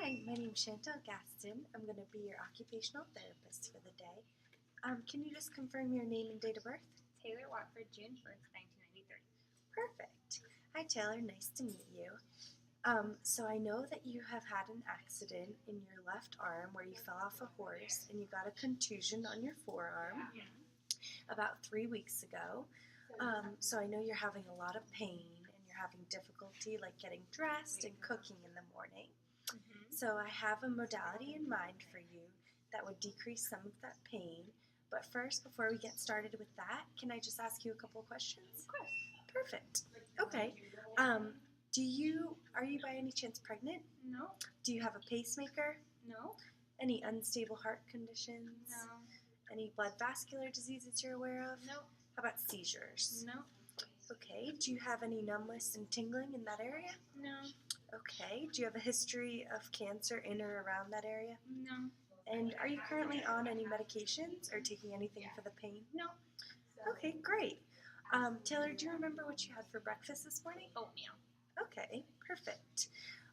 Hi, my name is Chantel Gaston. I'm going to be your occupational therapist for the day. Can you just confirm your name and date of birth? Taylor Watford, June 1st, 1993. Perfect. Hi, Taylor. Nice to meet you. So I know that you have had an accident in your left arm where you fell off a horse and you got a contusion on your forearm about 3 weeks ago. So I know you're having a lot of pain and you're having difficulty like getting dressed and cooking in the morning. So I have a modality in mind for you that would decrease some of that pain. But first, before we get started with that, can I just ask you a couple of questions? Of course. Perfect. Okay. Are you by any chance pregnant? No. Do you have a pacemaker? No. Any unstable heart conditions? No. Any blood vascular diseases you're aware of? No. How about seizures? No. Okay. Do you have any numbness and tingling in that area? No. Okay. Do you have a history of cancer in or around that area? No. And are you currently on any medications or taking anything for the pain? No. Okay, great. Taylor, do you remember what you had for breakfast this morning? Oatmeal. Okay, perfect.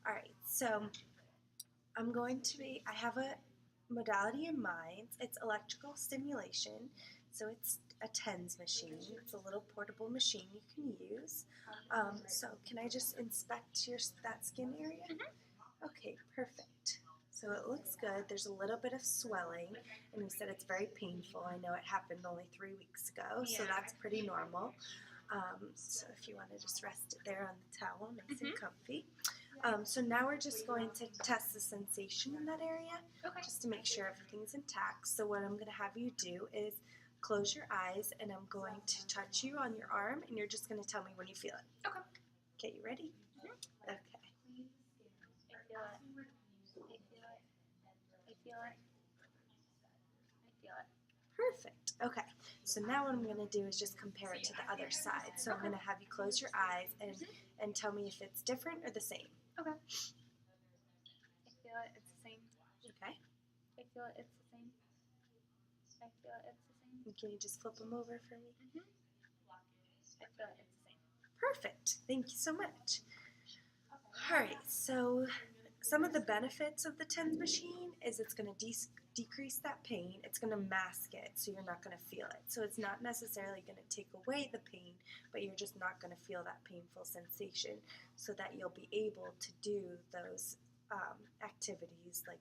All right, so I have a modality in mind. It's electrical stimulation. So it's a TENS machine. It's a little portable machine you can use. So can I just inspect that skin area? Okay, perfect. So it looks good. There's a little bit of swelling, and we said it's very painful. I know it happened only 3 weeks ago, so that's pretty normal. So if you want to just rest it there on the towel, nice and comfy. So now we're just going to test the sensation in that area, just to make sure everything's intact. So what I'm going to have you do is close your eyes, and I'm going to touch you on your arm, and you're just going to tell me when you feel it. Okay. Okay, you ready? Okay. I feel it. I feel it. I feel it. Perfect. Okay, so now what I'm going to do is just compare it to the other side. So I'm going to have you close your eyes and tell me if it's different or the same. Okay. I feel it. It's the same. Okay. I feel it. It's the same. I feel it. It's the same. Can you just flip them over for me? I feel it. It's the same. Perfect. Thank you so much. All right, so some of the benefits of the TENS machine is it's going to decrease that pain. It's going to mask it, so you're not going to feel it. So it's not necessarily going to take away the pain, but you're just not going to feel that painful sensation, so that you'll be able to do those activities like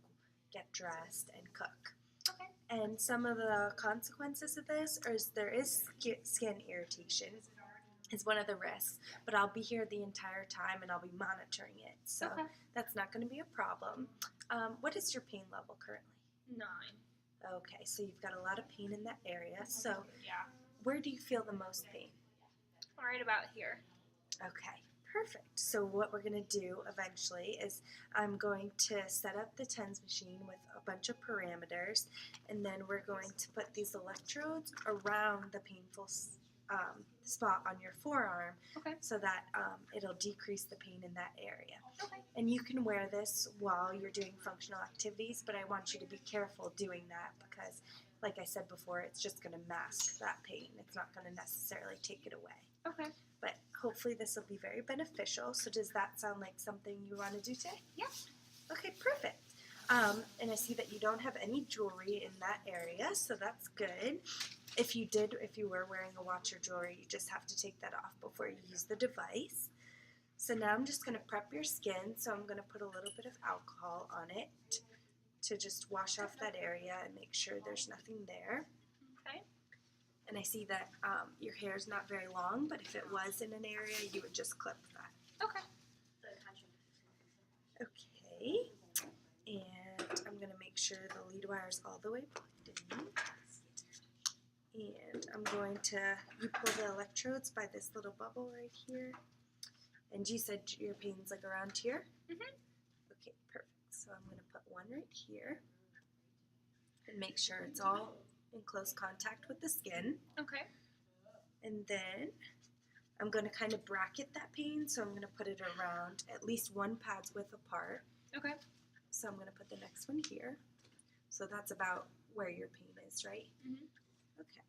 get dressed and cook. Okay. And some of the consequences of this is there is skin irritation is one of the risks, but I'll be here the entire time and I'll be monitoring it, so that's not going to be a problem. What is your pain level currently? 9. Okay, so you've got a lot of pain in that area. So Yeah. where do you feel the most pain? Right about here. Okay, perfect. So what we're going to do eventually is I'm going to set up the TENS machine with a bunch of parameters, and then we're going to put these electrodes around the painful spot on your forearm, so that it'll decrease the pain in that area. Okay. And you can wear this while you're doing functional activities, but I want you to be careful doing that because, like I said before, it's just going to mask that pain. It's not going to necessarily take it away. Okay. But hopefully this will be very beneficial. So does that sound like something you want to do today? Yeah. Okay, perfect. And I see that you don't have any jewelry in that area, so that's good. If you were wearing a watch or jewelry, you just have to take that off before you use the device. So now I'm just going to prep your skin, so I'm going to put a little bit of alcohol on it to just wash off that area and make sure there's nothing there. Okay. And I see that your hair is not very long, but if it was in an area, you would just clip that. Okay. Okay. And I'm going to make sure the lead wire is all the way plugged in. And I'm going to, you pull the electrodes by this little bubble right here. And you said your pain's like around here? Okay, perfect. So I'm going to put one right here and make sure it's all in close contact with the skin. Okay. And then I'm going to kind of bracket that pain, so I'm going to put it around at least one pad's width apart. Okay. So I'm going to put the next one here. So that's about where your pain is, right? Okay.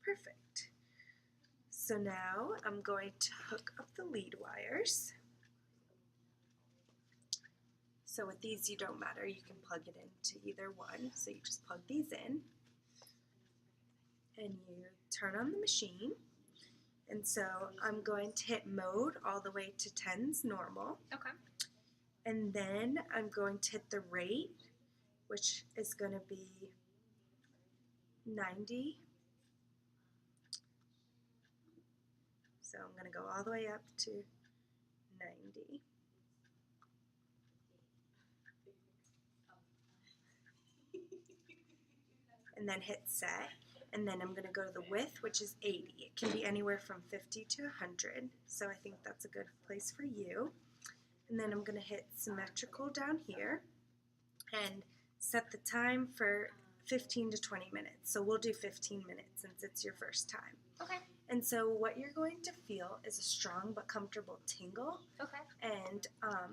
Perfect. So now I'm going to hook up the lead wires. So with these, you don't matter. You can plug it into either one. So you just plug these in and you turn on the machine. And so I'm going to hit mode all the way to 10's normal. Okay. And then I'm going to hit the rate, which is going to be 90. So I'm going to go all the way up to 90. And then hit set. And then I'm going to go to the width, which is 80. It can be anywhere from 50 to 100. So I think that's a good place for you. And then I'm going to hit symmetrical down here and set the time for 15 to 20 minutes. So we'll do 15 minutes since it's your first time. Okay. And so what you're going to feel is a strong but comfortable tingle. Okay. And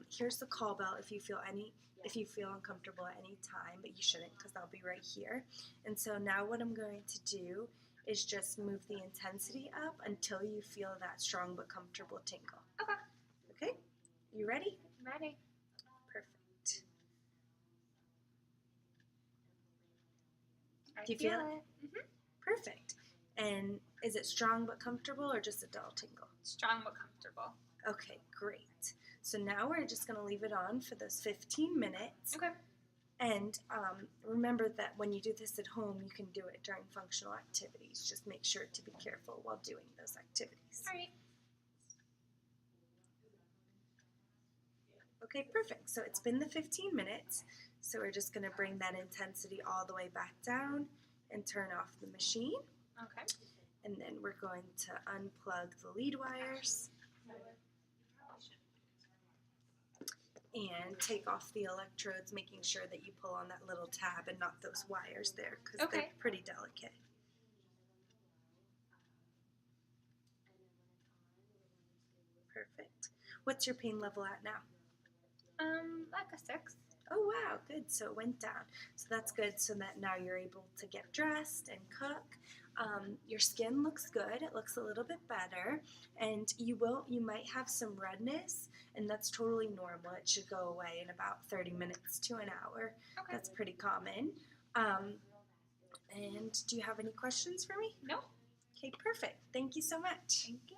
here's the call bell if you feel uncomfortable at any time, but you shouldn't because I'll be right here. And so now what I'm going to do is just move the intensity up until you feel that strong but comfortable tingle. Okay. Okay? You ready? I'm ready. Perfect. I Do you feel it? Mm-hmm. Perfect. And is it strong but comfortable or just a dull tingle? Strong but comfortable. Okay, great. So now we're just going to leave it on for those 15 minutes. Okay. And remember that when you do this at home, you can do it during functional activities. Just make sure to be careful while doing those activities. All right. Okay, perfect. So it's been the 15 minutes. So we're just going to bring that intensity all the way back down and turn off the machine. Okay. And then we're going to unplug the lead wires and take off the electrodes, making sure that you pull on that little tab and not those wires there because they're pretty delicate. Perfect. What's your pain level at now? Like a 6. Oh wow, good. So it went down. So that's good so that now you're able to get dressed and cook. Your skin looks good. It looks a little bit better. And you might have some redness, and that's totally normal. It should go away in about 30 minutes to an hour. Okay. That's pretty common. And do you have any questions for me? No. Okay, perfect. Thank you so much. Thank you.